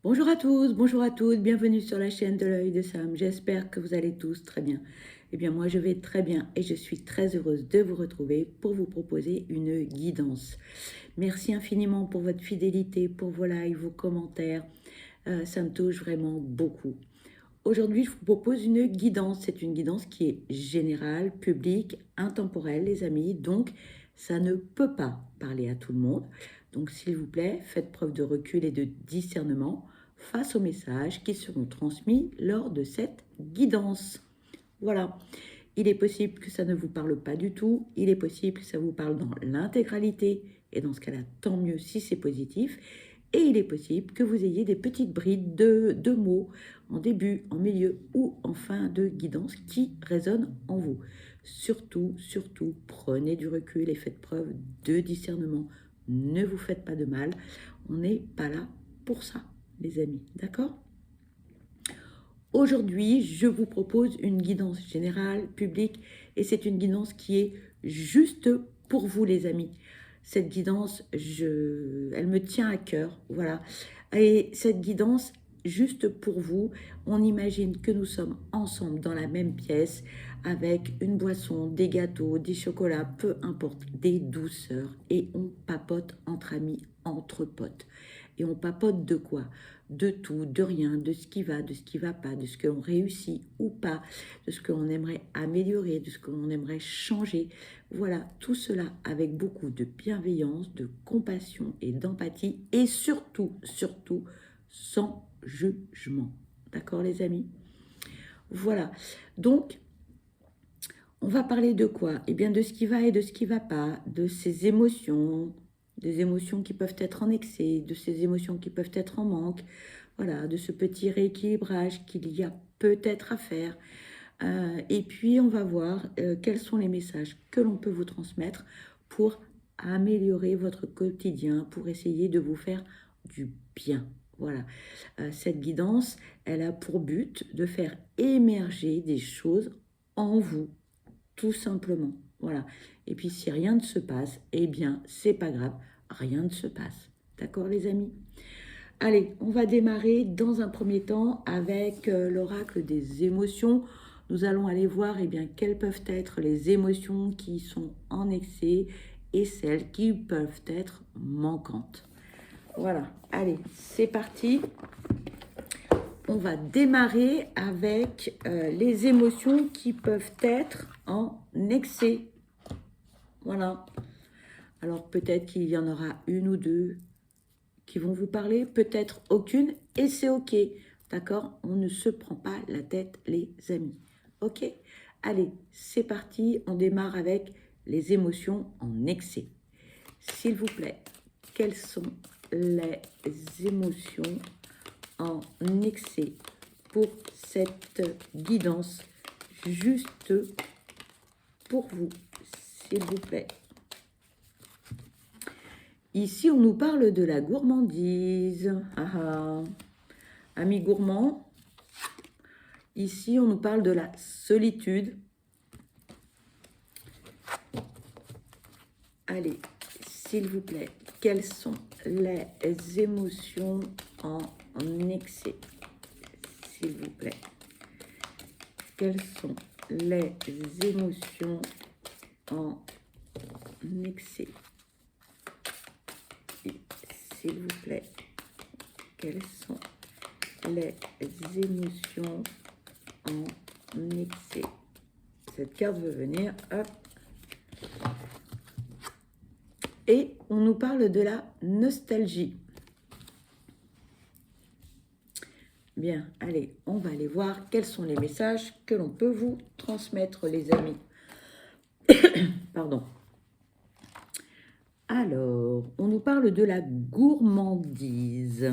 Bonjour à tous, bonjour à toutes, bienvenue sur la chaîne de l'œil de Sam. J'espère que vous allez tous très bien. Eh bien moi je vais très bien et je suis très heureuse de vous retrouver pour vous proposer une guidance. Merci infiniment pour votre fidélité, pour vos likes, vos commentaires. Ça me touche vraiment beaucoup. Aujourd'hui je vous propose une guidance. C'est une guidance qui est générale, publique, intemporelle les amis. Donc ça ne peut pas parler à tout le monde. Donc s'il vous plaît, faites preuve de recul et de discernement face aux messages qui seront transmis lors de cette guidance. Voilà, il est possible que ça ne vous parle pas du tout, il est possible que ça vous parle dans l'intégralité, et dans ce cas-là, tant mieux si c'est positif, et il est possible que vous ayez des petites brides de mots en début, en milieu ou en fin de guidance qui résonnent en vous. Surtout, surtout, prenez du recul et faites preuve de discernement. Ne vous faites pas de mal, on n'est pas là pour ça les amis, d'accord? Aujourd'hui, je vous propose une guidance générale, publique, et c'est une guidance qui est juste pour vous les amis. Cette guidance, elle me tient à cœur, voilà. Et cette guidance, juste pour vous, on imagine que nous sommes ensemble dans la même pièce avec une boisson, des gâteaux, des chocolats, peu importe, des douceurs, et on papote entre amis, entre potes. Et on papote de quoi? De tout, de rien, de ce qui va, de ce qui va pas, de ce qu'on réussit ou pas, de ce qu'on aimerait améliorer, de ce qu'on aimerait changer. Voilà, tout cela avec beaucoup de bienveillance, de compassion et d'empathie et surtout, surtout, sans jugement. D'accord les amis? Voilà, donc on va parler de quoi? Eh bien de ce qui va et de ce qui va pas, de ces émotions, des émotions qui peuvent être en excès, de ces émotions qui peuvent être en manque, voilà, de ce petit rééquilibrage qu'il y a peut-être à faire. Et puis, on va voir quels sont les messages que l'on peut vous transmettre pour améliorer votre quotidien, pour essayer de vous faire du bien. Voilà, cette guidance, elle a pour but de faire émerger des choses en vous, tout simplement. Voilà. Et puis, si rien ne se passe, eh bien, c'est pas grave, rien ne se passe. D'accord, les amis? Allez, on va démarrer dans un premier temps avec l'oracle des émotions. Nous allons aller voir eh bien, quelles peuvent être les émotions qui sont en excès et celles qui peuvent être manquantes. Voilà, allez, c'est parti. On va démarrer avec les émotions qui peuvent être en excès. Voilà. Alors peut-être qu'il y en aura une ou deux qui vont vous parler, peut-être aucune, et c'est ok, d'accord? On ne se prend pas la tête, les amis, ok? Allez, c'est parti, on démarre avec les émotions en excès. S'il vous plaît, quelles sont les émotions en excès pour cette guidance juste pour vous, s'il vous plaît? Ici, on nous parle de la gourmandise. Ah ah. Amis gourmands, ici, on nous parle de la solitude. Allez, s'il vous plaît, quelles sont les émotions en excès? S'il vous plaît. Quelles sont les émotions en excès? S'il vous plaît, quelles sont les émotions en excès? Cette carte veut venir, hop. Et on nous parle de la nostalgie. Bien, allez, on va aller voir quels sont les messages que l'on peut vous transmettre, les amis. Pardon. Alors, on nous parle de la gourmandise.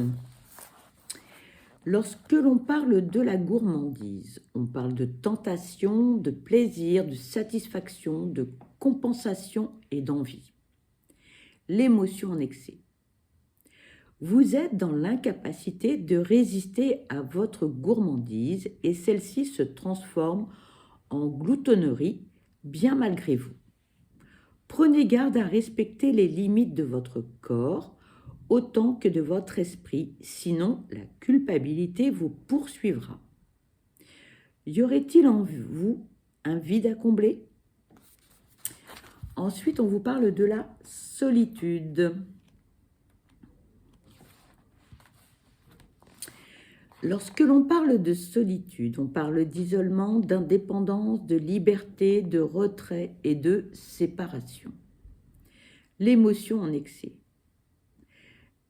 Lorsque l'on parle de la gourmandise, on parle de tentation, de plaisir, de satisfaction, de compensation et d'envie. L'émotion en excès. Vous êtes dans l'incapacité de résister à votre gourmandise et celle-ci se transforme en gloutonnerie, bien malgré vous. Prenez garde à respecter les limites de votre corps autant que de votre esprit, sinon la culpabilité vous poursuivra. Y aurait-il en vous un vide à combler? Ensuite, on vous parle de la solitude. Lorsque l'on parle de solitude, on parle d'isolement, d'indépendance, de liberté, de retrait et de séparation. L'émotion en excès.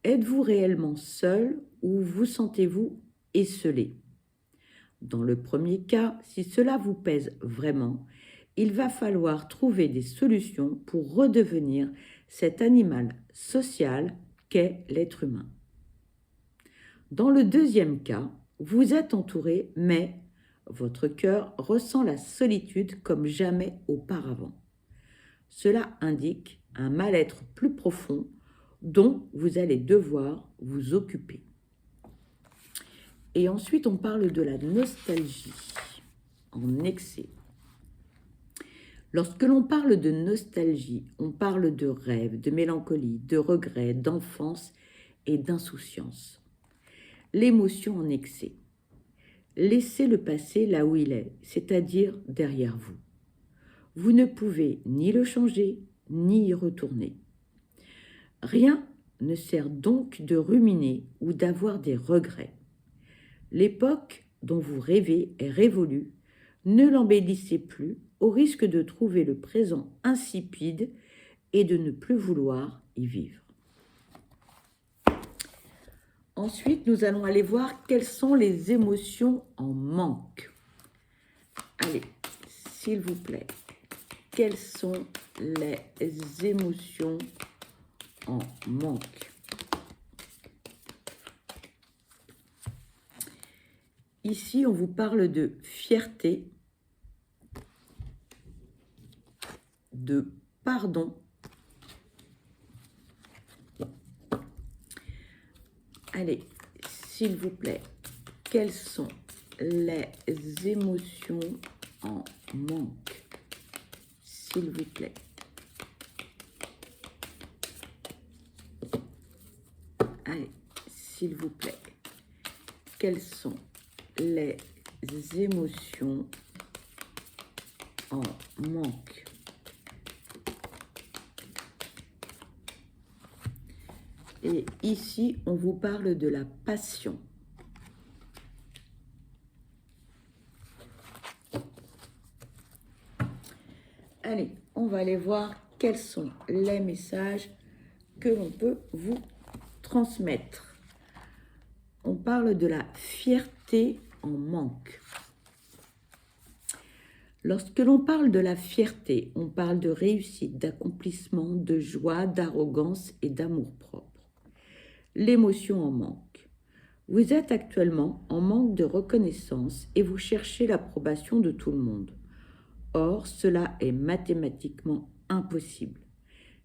Êtes-vous réellement seul ou vous sentez-vous esseulé? Dans le premier cas, si cela vous pèse vraiment, il va falloir trouver des solutions pour redevenir cet animal social qu'est l'être humain. Dans le deuxième cas, vous êtes entouré, mais votre cœur ressent la solitude comme jamais auparavant. Cela indique un mal-être plus profond dont vous allez devoir vous occuper. Et ensuite, on parle de la nostalgie en excès. Lorsque l'on parle de nostalgie, on parle de rêve, de mélancolie, de regret, d'enfance et d'insouciance. L'émotion en excès. Laissez le passé là où il est, c'est-à-dire derrière vous. Vous ne pouvez ni le changer, ni y retourner. Rien ne sert donc de ruminer ou d'avoir des regrets. L'époque dont vous rêvez est révolue. Ne l'embellissez plus au risque de trouver le présent insipide et de ne plus vouloir y vivre. Ensuite, nous allons aller voir quelles sont les émotions en manque. Allez, s'il vous plaît, quelles sont les émotions en manque? Ici, on vous parle de fierté, de pardon, allez, s'il vous plaît, quelles sont les émotions en manque? S'il vous plaît. Allez, s'il vous plaît, quelles sont les émotions en manque? Et ici, on vous parle de la passion. Allez, on va aller voir quels sont les messages que l'on peut vous transmettre. On parle de la fierté en manque. Lorsque l'on parle de la fierté, on parle de réussite, d'accomplissement, de joie, d'arrogance et d'amour-propre. L'émotion en manque. Vous êtes actuellement en manque de reconnaissance et vous cherchez l'approbation de tout le monde. Or, cela est mathématiquement impossible.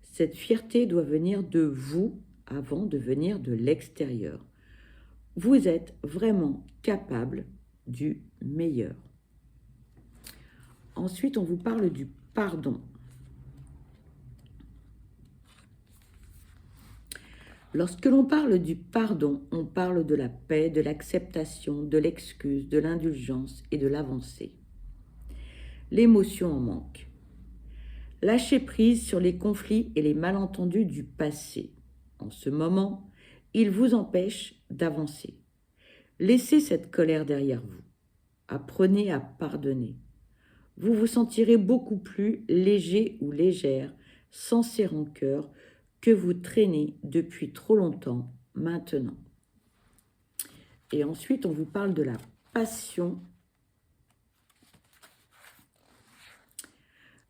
Cette fierté doit venir de vous avant de venir de l'extérieur. Vous êtes vraiment capable du meilleur. Ensuite, on vous parle du pardon. Lorsque l'on parle du pardon, on parle de la paix, de l'acceptation, de l'excuse, de l'indulgence et de l'avancée. L'émotion en manque. Lâchez prise sur les conflits et les malentendus du passé. En ce moment, ils vous empêchent d'avancer. Laissez cette colère derrière vous. Apprenez à pardonner. Vous vous sentirez beaucoup plus léger ou légère sans ces rancœurs que vous traînez depuis trop longtemps maintenant. Et ensuite, on vous parle de la passion.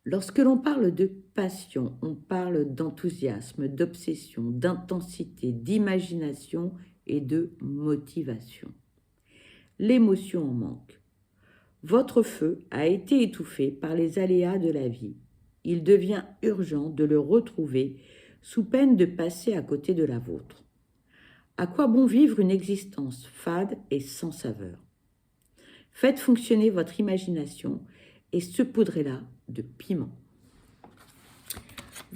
Lorsque l'on parle de passion, on parle d'enthousiasme, d'obsession, d'intensité, d'imagination et de motivation. L'émotion en manque. Votre feu a été étouffé par les aléas de la vie. Il devient urgent de le retrouver sous peine de passer à côté de la vôtre. À quoi bon vivre une existence fade et sans saveur? Faites fonctionner votre imagination et saupoudrez-la de piment.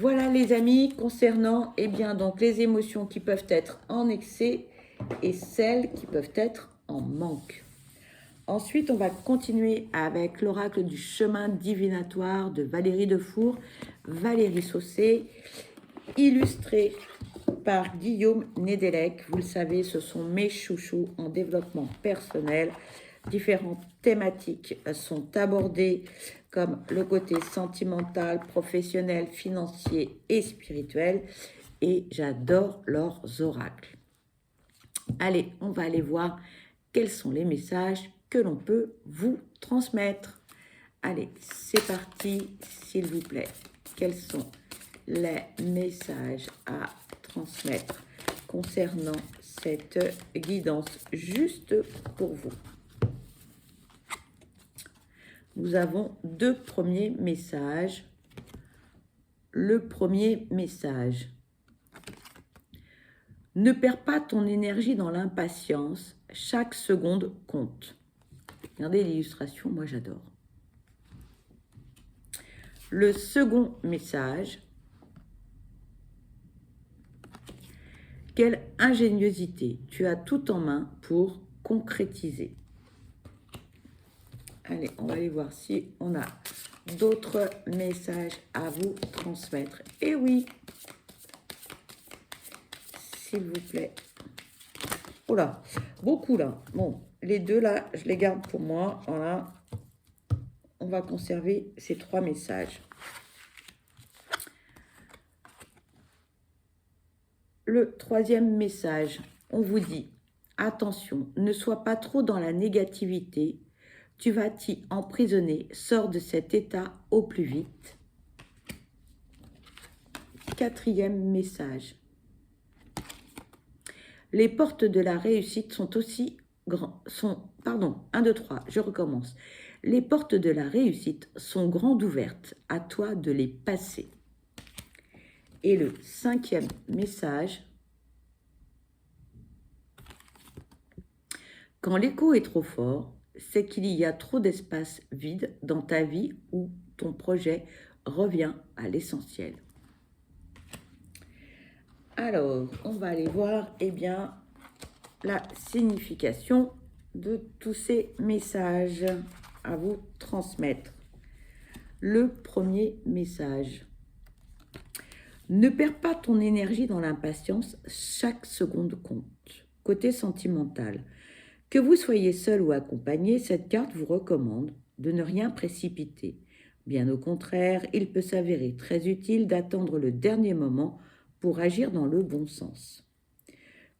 Voilà les amis, concernant donc les émotions qui peuvent être en excès et celles qui peuvent être en manque. Ensuite, on va continuer avec l'oracle du chemin divinatoire de Valérie Defour, Valérie Saucé, illustré par Guillaume Nedelec. Vous le savez, ce sont mes chouchous en développement personnel. Différentes thématiques sont abordées comme le côté sentimental, professionnel, financier et spirituel. Et j'adore leurs oracles. Allez, on va aller voir quels sont les messages que l'on peut vous transmettre. Allez, c'est parti, s'il vous plaît. Quels sont les messages à transmettre concernant cette guidance juste pour vous? Nous avons deux premiers messages. Le premier message. Ne perds pas ton énergie dans l'impatience. Chaque seconde compte. Regardez l'illustration, moi j'adore. Le second message. Quelle ingéniosité. Tu as tout en main pour concrétiser. Allez, on va aller voir si on a d'autres messages à vous transmettre. Et oui, s'il vous plaît. Oh là, beaucoup là. Bon, les deux là, je les garde pour moi. Voilà. On va conserver ces trois messages. Le troisième message, on vous dit, attention, ne sois pas trop dans la négativité. Tu vas t'y emprisonner. Sors de cet état au plus vite. Quatrième message. Les portes de la réussite sont aussi grandes. Pardon, 1, 2, 3, je recommence. Les portes de la réussite sont grandes ouvertes. À toi de les passer. Et le cinquième message. Quand l'écho est trop fort, c'est qu'il y a trop d'espace vide dans ta vie où ton projet revient à l'essentiel. Alors, on va aller voir la signification de tous ces messages à vous transmettre. Le premier message. Ne perds pas ton énergie dans l'impatience, chaque seconde compte. Côté sentimental. Que vous soyez seul ou accompagné, cette carte vous recommande de ne rien précipiter. Bien au contraire, il peut s'avérer très utile d'attendre le dernier moment pour agir dans le bon sens.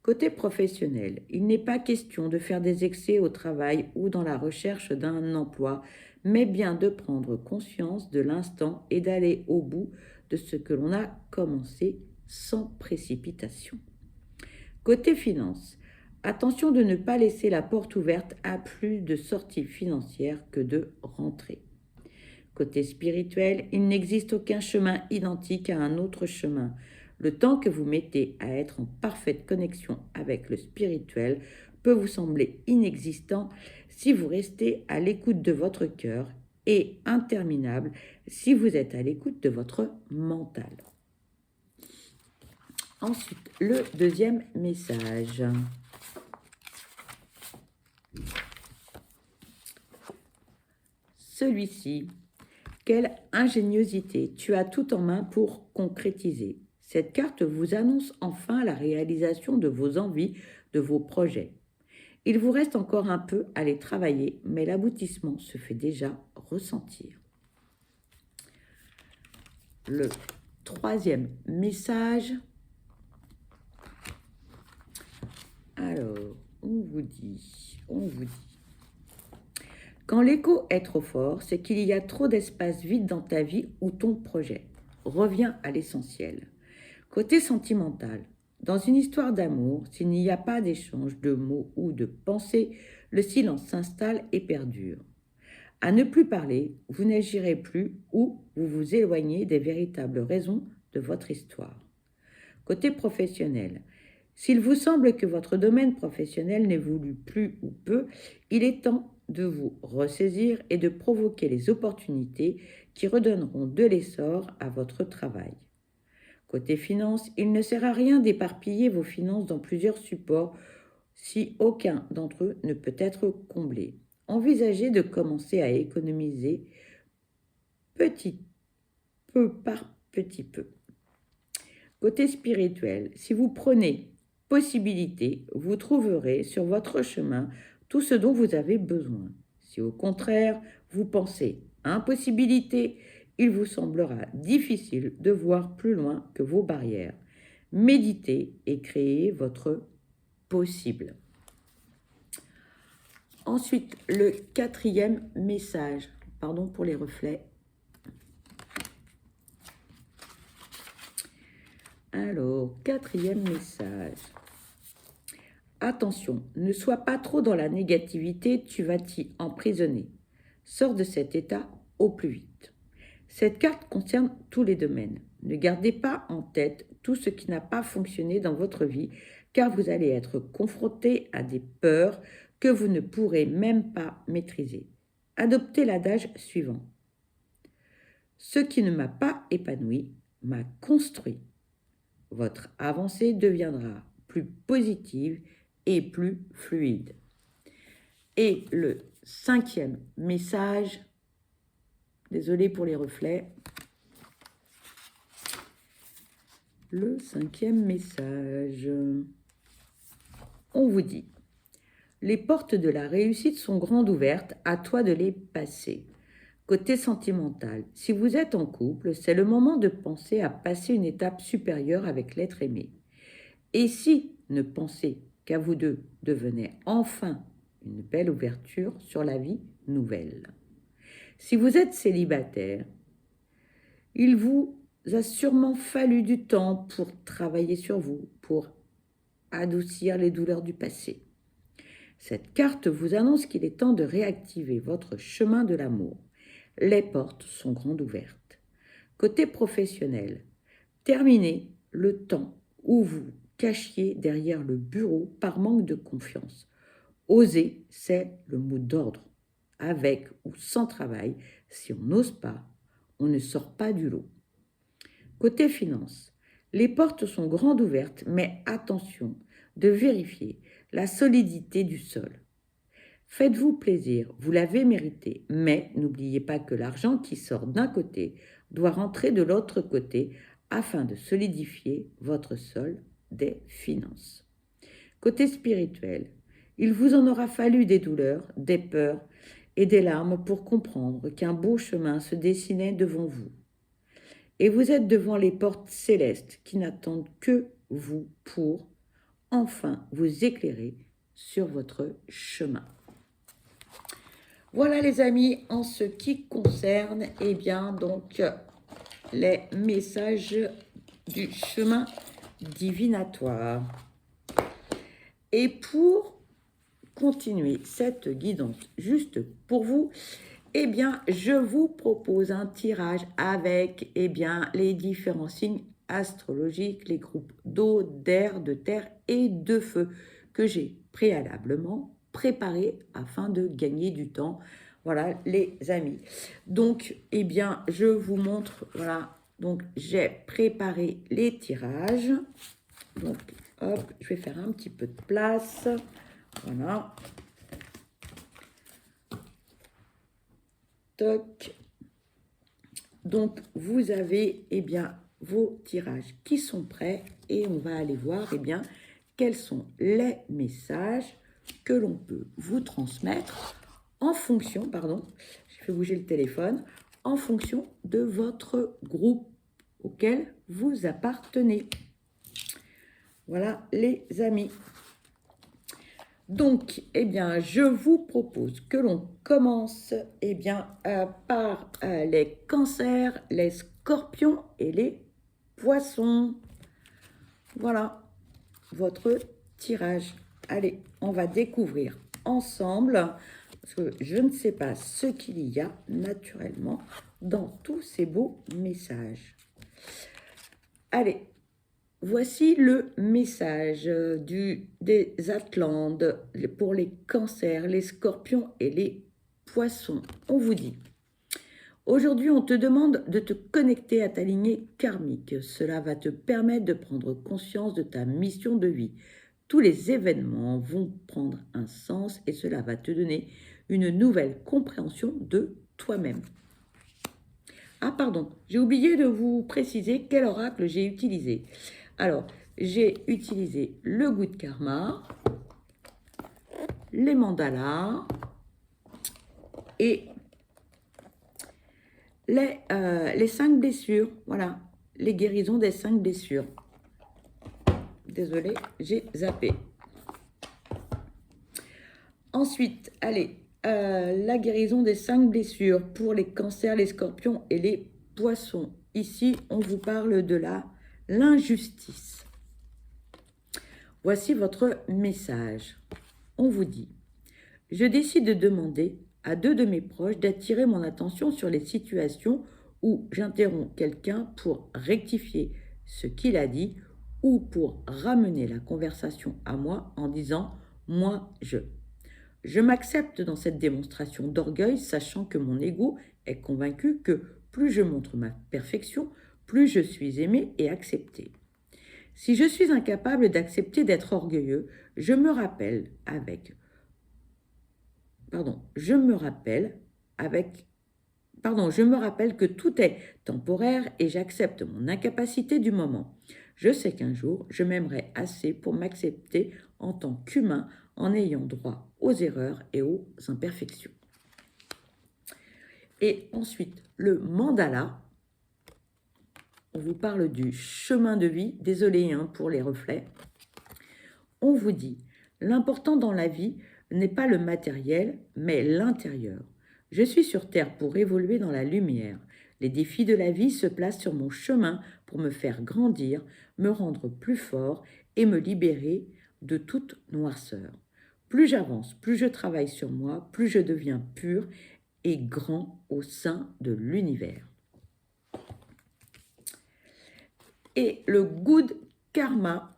Côté professionnel, il n'est pas question de faire des excès au travail ou dans la recherche d'un emploi, mais bien de prendre conscience de l'instant et d'aller au bout de ce que l'on a commencé sans précipitation. Côté finance, attention de ne pas laisser la porte ouverte à plus de sorties financières que de rentrées. Côté spirituel, il n'existe aucun chemin identique à un autre chemin. Le temps que vous mettez à être en parfaite connexion avec le spirituel peut vous sembler inexistant si vous restez à l'écoute de votre cœur et interminable si vous êtes à l'écoute de votre mental. Ensuite, le deuxième message. Celui-ci. Quelle ingéniosité, tu as tout en main pour concrétiser. Cette carte vous annonce enfin la réalisation de vos envies, de vos projets. Il vous reste encore un peu à les travailler, mais l'aboutissement se fait déjà ressentir. Le troisième message. Alors, on vous dit. Quand l'écho est trop fort, c'est qu'il y a trop d'espace vide dans ta vie ou ton projet. Reviens à l'essentiel. Côté sentimental, dans une histoire d'amour, s'il n'y a pas d'échange de mots ou de pensées, le silence s'installe et perdure. À ne plus parler, vous n'agirez plus ou vous vous éloignez des véritables raisons de votre histoire. Côté professionnel, s'il vous semble que votre domaine professionnel n'évolue plus ou peu, il est temps de vous ressaisir et de provoquer les opportunités qui redonneront de l'essor à votre travail. Côté finances, il ne sert à rien d'éparpiller vos finances dans plusieurs supports si aucun d'entre eux ne peut être comblé. Envisagez de commencer à économiser petit peu par petit peu. Côté spirituel, si vous prenez possibilité, vous trouverez sur votre chemin tout ce dont vous avez besoin. Si au contraire, vous pensez impossibilité, il vous semblera difficile de voir plus loin que vos barrières. Méditez et créez votre possible. Ensuite, le quatrième message. Pardon pour les reflets. Alors, quatrième message. Attention, ne sois pas trop dans la négativité, tu vas t'y emprisonner. Sors de cet état au plus vite. Cette carte concerne tous les domaines. Ne gardez pas en tête tout ce qui n'a pas fonctionné dans votre vie, car vous allez être confronté à des peurs que vous ne pourrez même pas maîtriser. Adoptez l'adage suivant. Ce qui ne m'a pas épanoui m'a construit. Votre avancée deviendra plus positive et plus fluide. Et le cinquième message, désolé pour les reflets, le cinquième message, on vous dit, les portes de la réussite sont grandes ouvertes, à toi de les passer. Côté sentimental, si vous êtes en couple, c'est le moment de penser à passer une étape supérieure avec l'être aimé. Et si ne pensez qu'à vous deux devenez enfin une belle ouverture sur la vie nouvelle. Si vous êtes célibataire, il vous a sûrement fallu du temps pour travailler sur vous, pour adoucir les douleurs du passé. Cette carte vous annonce qu'il est temps de réactiver votre chemin de l'amour. Les portes sont grandes ouvertes. Côté professionnel, terminez le temps où vous cachiez derrière le bureau par manque de confiance. Oser, c'est le mot d'ordre. Avec ou sans travail, si on n'ose pas, on ne sort pas du lot. Côté finance, les portes sont grandes ouvertes, mais attention de vérifier la solidité du sol. Faites-vous plaisir, vous l'avez mérité, mais n'oubliez pas que l'argent qui sort d'un côté doit rentrer de l'autre côté afin de solidifier votre sol des finances. Côté spirituel, il vous en aura fallu des douleurs, des peurs et des larmes pour comprendre qu'un beau chemin se dessinait devant vous. Et vous êtes devant les portes célestes qui n'attendent que vous pour enfin vous éclairer sur votre chemin. Voilà les amis, en ce qui concerne, eh bien, donc, les messages du chemin divinatoire. Et pour continuer cette guidance juste pour vous, eh bien, je vous propose un tirage avec, eh bien, les différents signes astrologiques, les groupes d'eau, d'air, de terre et de feu que j'ai préalablement préparé afin de gagner du temps. Voilà les amis. Donc, eh bien, je vous montre, voilà, donc j'ai préparé les tirages. Donc, hop, je vais faire un petit peu de place. Voilà. Toc. Donc, vous avez, eh bien, vos tirages qui sont prêts et on va aller voir, eh bien, quels sont les messages que l'on peut vous transmettre en fonction, pardon, je fais bouger le téléphone, en fonction de votre groupe auquel vous appartenez. Voilà les amis. Donc, eh bien, je vous propose que l'on commence eh bien, par les cancers, les scorpions et les poissons. Voilà votre tirage. Allez, on va découvrir ensemble, parce que je ne sais pas ce qu'il y a naturellement dans tous ces beaux messages. Allez, voici le message des Atlantes pour les cancers, les scorpions et les poissons. On vous dit, Aujourd'hui, on te demande de te connecter à ta lignée karmique. Cela va te permettre de prendre conscience de ta mission de vie. Tous les événements vont prendre un sens et cela va te donner une nouvelle compréhension de toi-même. Ah pardon, j'ai oublié de vous préciser quel oracle j'ai utilisé. Alors, j'ai utilisé le goût de karma, les mandalas et les 5 blessures. Voilà, les guérisons des 5 blessures. Désolée, j'ai zappé. Ensuite, allez, la guérison des 5 blessures pour les cancers, les scorpions et les poissons. Ici, on vous parle de l'injustice. Voici votre message. On vous dit, je décide de demander à 2 de mes proches d'attirer mon attention sur les situations où j'interromps quelqu'un pour rectifier ce qu'il a dit ou pour ramener la conversation à moi en disant « moi, je ». Je m'accepte dans cette démonstration d'orgueil, sachant que mon ego est convaincu que plus je montre ma perfection, plus je suis aimé et accepté. Si je suis incapable d'accepter d'être orgueilleux, je me rappelle que tout est temporaire et j'accepte mon incapacité du moment. Je sais qu'un jour, je m'aimerai assez pour m'accepter en tant qu'humain en ayant droit aux erreurs et aux imperfections. Et ensuite, le mandala. On vous parle du chemin de vie. Désolé pour les reflets. On vous dit, l'important dans la vie n'est pas le matériel, mais l'intérieur. Je suis sur Terre pour évoluer dans la lumière. Les défis de la vie se placent sur mon chemin pour me faire grandir, me rendre plus fort et me libérer de toute noirceur. Plus j'avance, plus je travaille sur moi, plus je deviens pur et grand au sein de l'univers. Et le good karma,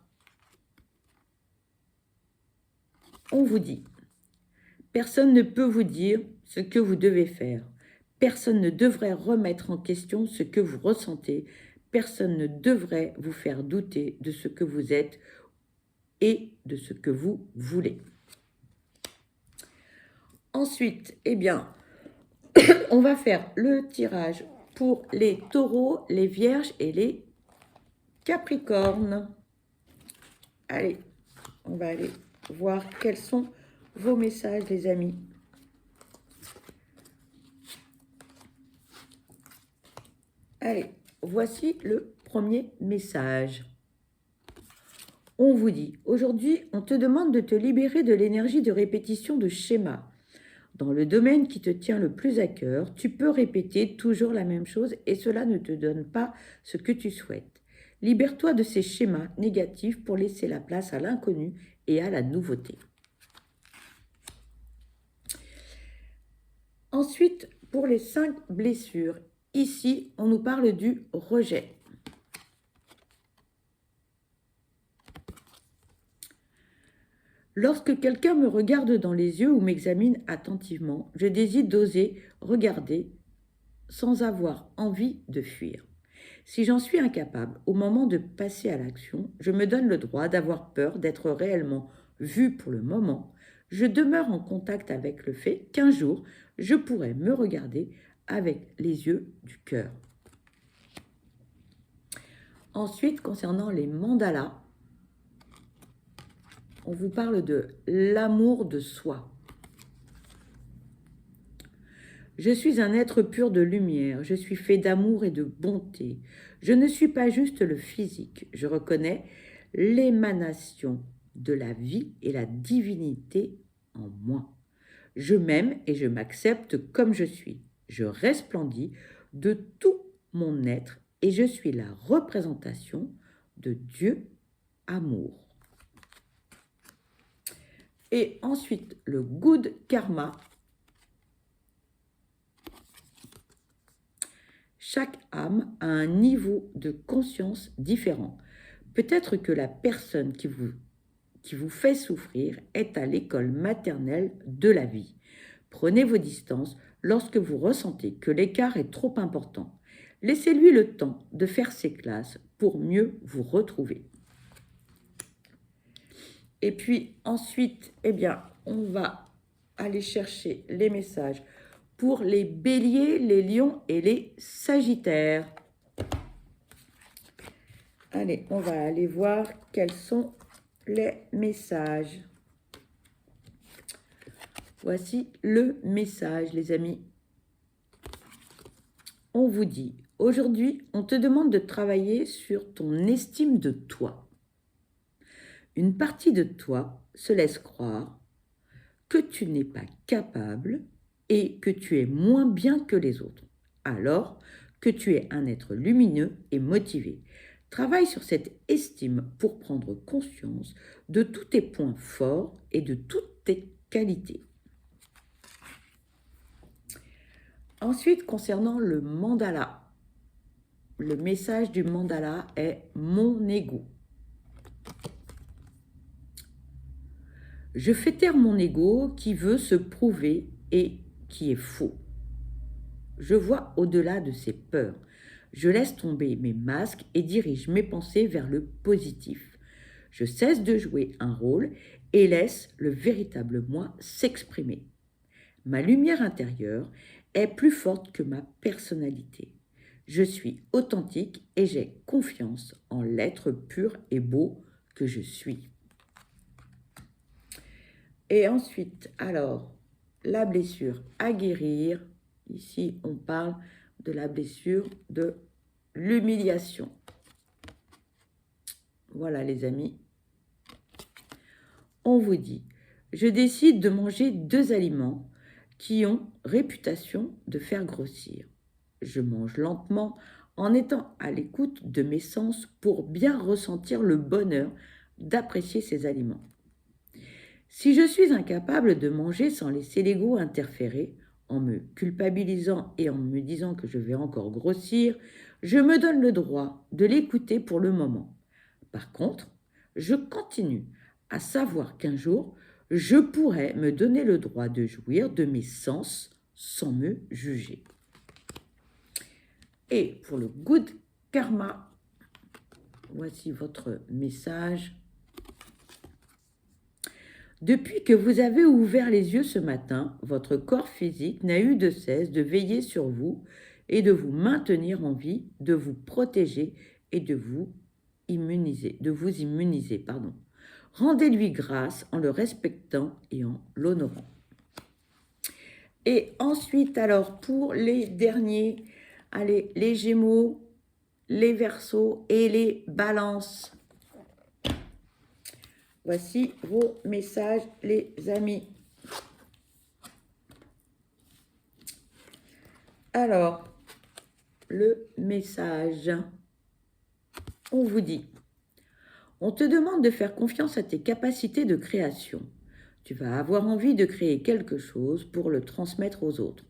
on vous dit, personne ne peut vous dire ce que vous devez faire. Personne ne devrait remettre en question ce que vous ressentez. Personne ne devrait vous faire douter de ce que vous êtes et de ce que vous voulez. Ensuite, on va faire le tirage pour les taureaux, les vierges et les capricornes. Allez, on va aller voir quels sont vos messages, les amis. Allez, voici le premier message. On vous dit, aujourd'hui, on te demande de te libérer de l'énergie de répétition de schémas. Dans le domaine qui te tient le plus à cœur, tu peux répéter toujours la même chose et cela ne te donne pas ce que tu souhaites. Libère-toi de ces schémas négatifs pour laisser la place à l'inconnu et à la nouveauté. Ensuite, pour les 5 blessures, ici, on nous parle du rejet. Lorsque quelqu'un me regarde dans les yeux ou m'examine attentivement, je décide d'oser regarder sans avoir envie de fuir. Si j'en suis incapable au moment de passer à l'action, je me donne le droit d'avoir peur d'être réellement vu pour le moment. Je demeure en contact avec le fait qu'un jour, je pourrai me regarder avec les yeux du cœur. Ensuite, concernant les mandalas, on vous parle de l'amour de soi. Je suis un être pur de lumière, je suis fait d'amour et de bonté. Je ne suis pas juste le physique, je reconnais l'émanation de la vie et la divinité en moi. Je m'aime et je m'accepte comme je suis. Je resplendis de tout mon être et je suis la représentation de Dieu amour. Et ensuite, le good karma. Chaque âme a un niveau de conscience différent. Peut-être que la personne qui vous fait souffrir est à l'école maternelle de la vie. Prenez vos distances Lorsque vous ressentez que l'écart est trop important, laissez-lui le temps de faire ses classes pour mieux vous retrouver. Et puis ensuite, eh bien, on va aller chercher les messages pour les béliers, les lions et les sagittaires. Allez, on va aller voir quels sont les messages. Voici le message, les amis. On vous dit, aujourd'hui, on te demande de travailler sur ton estime de toi. Une partie de toi se laisse croire que tu n'es pas capable et que tu es moins bien que les autres, alors que tu es un être lumineux et motivé. Travaille sur cette estime pour prendre conscience de tous tes points forts et de toutes tes qualités. Ensuite, concernant le mandala, le message du mandala est « Mon ego ». Je fais taire mon ego qui veut se prouver et qui est faux. Je vois au-delà de ses peurs. Je laisse tomber mes masques et dirige mes pensées vers le positif. Je cesse de jouer un rôle et laisse le véritable moi s'exprimer. Ma lumière intérieure est plus forte que ma personnalité. Je suis authentique et j'ai confiance en l'être pur et beau que je suis. Et ensuite, alors, la blessure à guérir. Ici, on parle de la blessure de l'humiliation. Voilà, les amis. On vous dit, je décide de manger 2 aliments qui ont réputation de faire grossir. Je mange lentement en étant à l'écoute de mes sens pour bien ressentir le bonheur d'apprécier ces aliments. Si je suis incapable de manger sans laisser l'ego interférer, en me culpabilisant et en me disant que je vais encore grossir, je me donne le droit de l'écouter pour le moment. Par contre, je continue à savoir qu'un jour, je pourrais me donner le droit de jouir de mes sens sans me juger. Et pour le good karma, voici votre message. Depuis que vous avez ouvert les yeux ce matin, votre corps physique n'a eu de cesse de veiller sur vous et de vous maintenir en vie, de vous protéger et de vous immuniser. Rendez-lui grâce en le respectant et en l'honorant. Et ensuite, alors, pour les derniers, allez, les Gémeaux, les Verseaux et les Balances. Voici vos messages, les amis. Alors, le message. On vous dit, on te demande de faire confiance à tes capacités de création. Tu vas avoir envie de créer quelque chose pour le transmettre aux autres.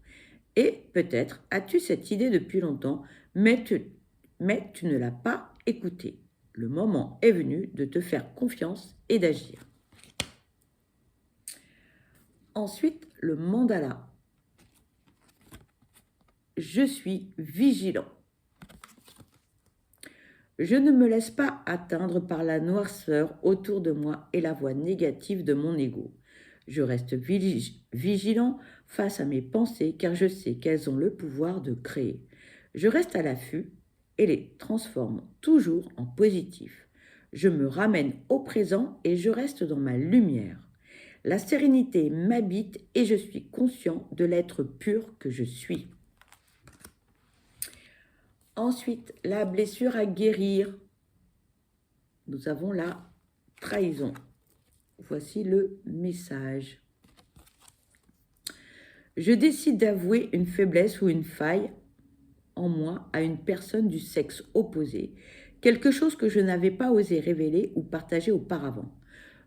Et peut-être as-tu cette idée depuis longtemps, mais tu ne l'as pas écoutée. Le moment est venu de te faire confiance et d'agir. Ensuite, le mandala. Je suis vigilant. Je ne me laisse pas atteindre par la noirceur autour de moi et la voix négative de mon ego. Je reste vigilant face à mes pensées car je sais qu'elles ont le pouvoir de créer. Je reste à l'affût et les transforme toujours en positif. Je me ramène au présent et je reste dans ma lumière. La sérénité m'habite et je suis conscient de l'être pur que je suis. Ensuite, la blessure à guérir. Nous avons la trahison. Voici le message. Je décide d'avouer une faiblesse ou une faille en moi à une personne du sexe opposé, quelque chose que je n'avais pas osé révéler ou partager auparavant.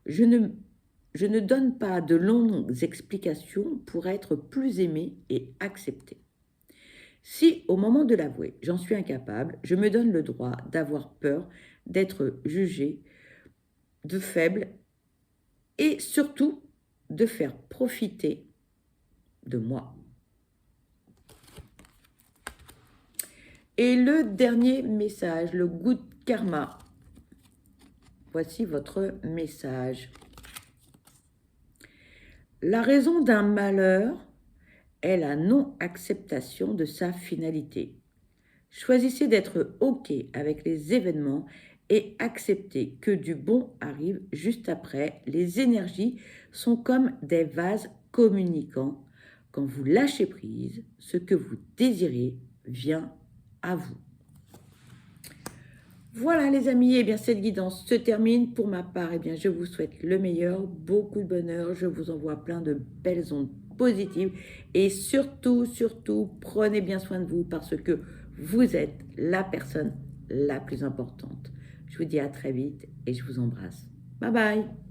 Je ne donne pas de longues explications pour être plus aimé et accepté. Si, au moment de l'avouer, j'en suis incapable, je me donne le droit d'avoir peur, d'être jugé, de faible et surtout de faire profiter de moi. Et le dernier message, le good karma. Voici votre message. La raison d'un malheur est la non-acceptation de sa finalité. Choisissez d'être OK avec les événements et acceptez que du bon arrive juste après. Les énergies sont comme des vases communicants. Quand vous lâchez prise, ce que vous désirez vient à vous. Voilà les amis, et bien cette guidance se termine. Pour ma part, et bien je vous souhaite le meilleur, beaucoup de bonheur. Je vous envoie plein de belles ondes positives et surtout, prenez bien soin de vous parce que vous êtes la personne la plus importante. Je vous dis à très vite et je vous embrasse. Bye bye.